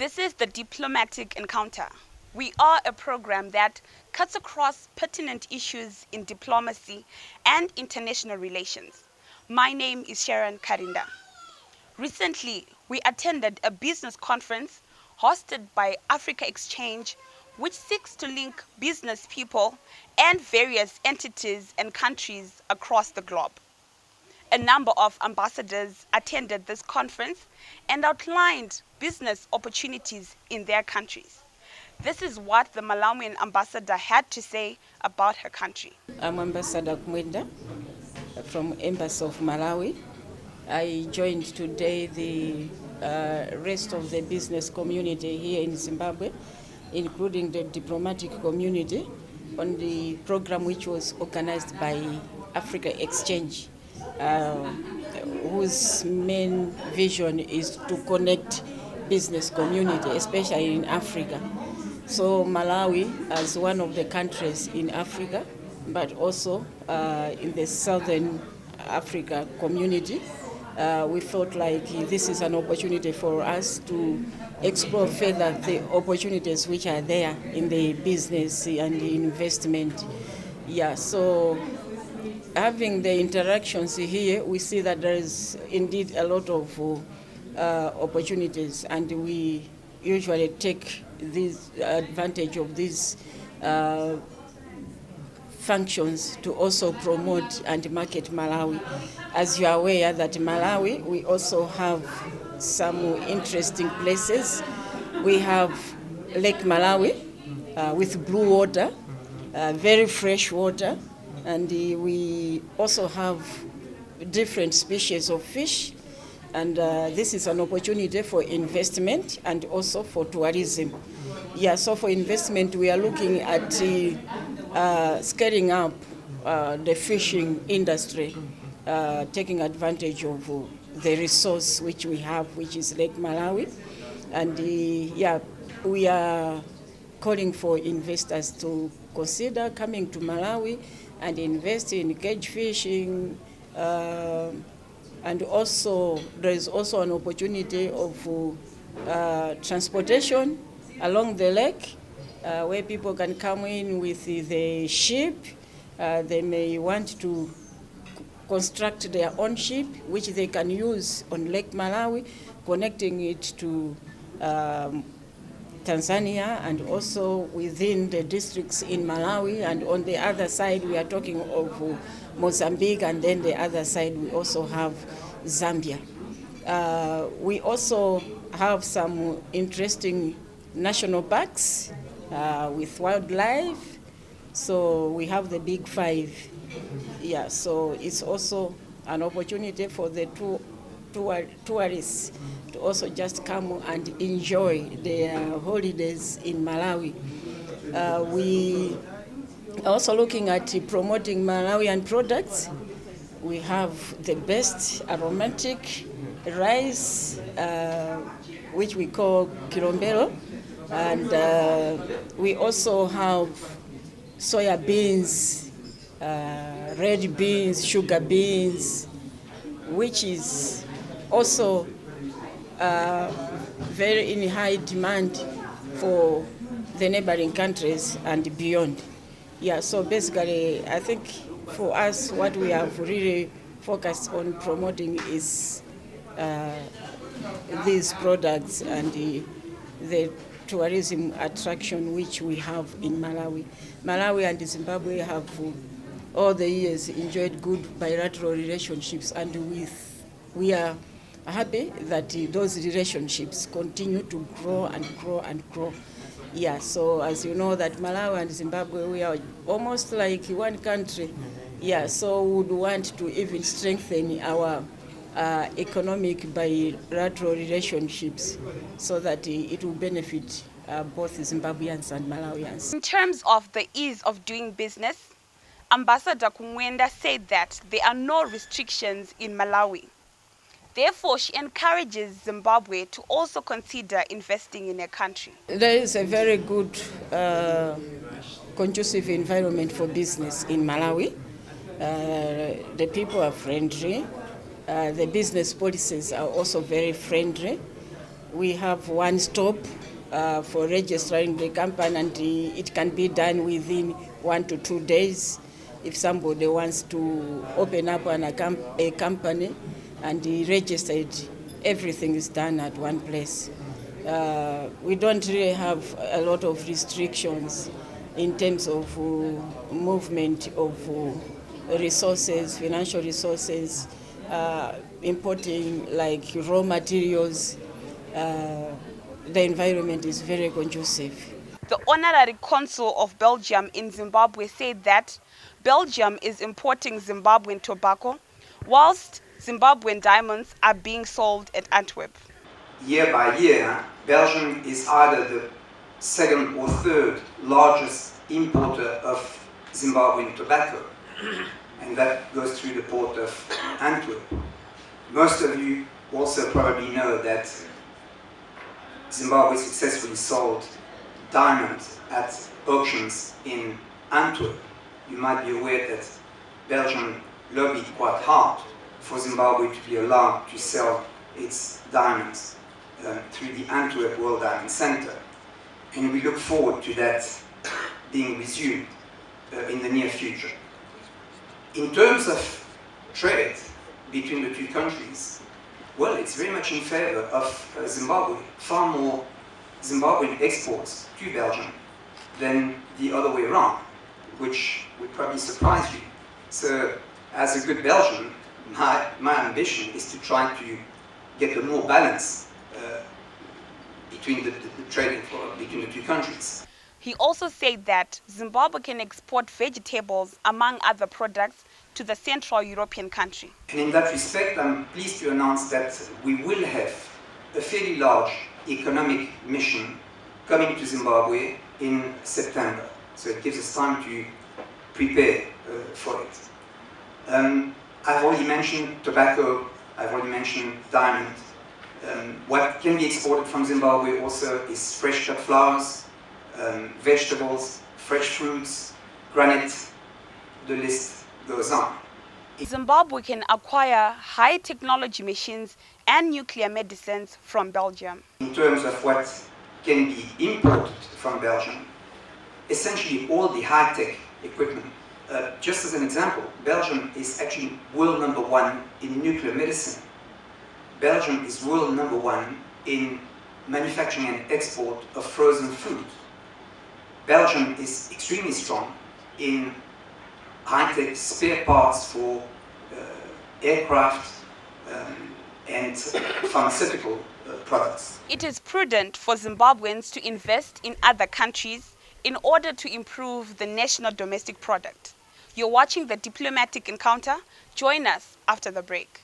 This is the Diplomatic Encounter. We are a program that cuts across pertinent issues in diplomacy and international relations. My name is Sharon Karinda. Recently, we attended a business conference hosted by Africa Exchange, which seeks to link business people and various entities and countries across the globe. A number of ambassadors attended this conference and outlined business opportunities in their countries. This is what the Malawian ambassador had to say about her country. I'm Ambassador Kumwenda from Embassy of Malawi. I joined today the rest of the business community here in Zimbabwe, including the diplomatic community, on the program which was organized by Africa Exchange, whose main vision is to connect business community, especially in Africa. So Malawi, as one of the countries in Africa, but also in the Southern Africa community, we felt like this is an opportunity for us to explore further the opportunities which are there in the business and the investment. Yeah, so having the interactions here, we see that there is indeed a lot of opportunities, and we usually take this advantage of these functions to also promote and market Malawi. As you are aware that Malawi, we also have some interesting places. We have Lake Malawi with blue water, very fresh water, and we also have different species of fish, and this is an opportunity for investment and also for tourism. Yeah, so for investment, we are looking at scaling up the fishing industry, taking advantage of the resource which we have, which is Lake Malawi. And we are calling for investors to consider coming to Malawi and invest in cage fishing. And also, there is also an opportunity of transportation along the lake, where people can come in with the ship. They may want to construct their own ship, which they can use on Lake Malawi, connecting it to Tanzania and also within the districts in Malawi. And on the other side, we are talking of Mozambique, and then the other side, we also have Zambia. We also have some interesting national parks with wildlife. So we have the Big Five. Yeah, so it's also an opportunity for the tourists to also just come and enjoy their holidays in Malawi. We are also looking at promoting Malawian products. We have the best aromatic rice, which we call kilombero, and we also have soya beans, red beans, sugar beans, which is also very in high demand for the neighboring countries and beyond. Yeah, so basically, I think for us, what we have really focused on promoting is these products and the tourism attraction which we have in Malawi. Malawi and Zimbabwe have all the years enjoyed good bilateral relationships, and we are happy that those relationships continue to grow and grow and grow. Yeah, so as you know that Malawi and Zimbabwe, we are almost like one country. Yeah, so we would want to even strengthen our economic bilateral relationships so that it will benefit both Zimbabweans and Malawians. In terms of the ease of doing business, Ambassador Kumwenda said that there are no restrictions in Malawi. Therefore, she encourages Zimbabwe to also consider investing in her country. There is a very good, conducive environment for business in Malawi. The people are friendly. The business policies are also very friendly. We have one stop for registering the company, and it can be done within 1 to 2 days. If somebody wants to open up a company and register it, everything is done at one place. We don't really have a lot of restrictions in terms of movement of resources, financial resources, importing like raw materials. The environment is very conducive. The honorary consul of Belgium in Zimbabwe said that Belgium is importing Zimbabwean tobacco, whilst Zimbabwean diamonds are being sold at Antwerp. Year by year, Belgium is either the second or third largest importer of Zimbabwean tobacco, and that goes through the port of Antwerp. Most of you also probably know that Zimbabwe successfully sold diamonds at auctions in Antwerp. You might be aware that Belgium lobbied quite hard for Zimbabwe to be allowed to sell its diamonds through the Antwerp World Diamond Center. And we look forward to that being resumed in the near future. In terms of trade between the two countries, well, it's very much in favor of Zimbabwe. Far more Zimbabwean exports to Belgium than the other way around, which would probably surprise you. So, as a good Belgian, my ambition is to try to get a more balance between the trading between the two countries. He also said that Zimbabwe can export vegetables, among other products, to the Central European country. And in that respect, I'm pleased to announce that we will have a fairly large economic mission coming to Zimbabwe in September. So it gives us time to prepare for it. I've already mentioned tobacco, I've already mentioned diamond. What can be exported from Zimbabwe also is fresh cut flowers, vegetables, fresh fruits, granite, the list goes on. Zimbabwe can acquire high technology machines and nuclear medicines from Belgium. In terms of what can be imported from Belgium, essentially all the high-tech equipment. Just as an example, Belgium is actually world number one in nuclear medicine. Belgium is world number one in manufacturing and export of frozen food. Belgium is extremely strong in high-tech spare parts for aircraft and pharmaceutical products. It is prudent for Zimbabweans to invest in other countries in order to improve the national domestic product. You're watching The Diplomatic Encounter. Join us after the break.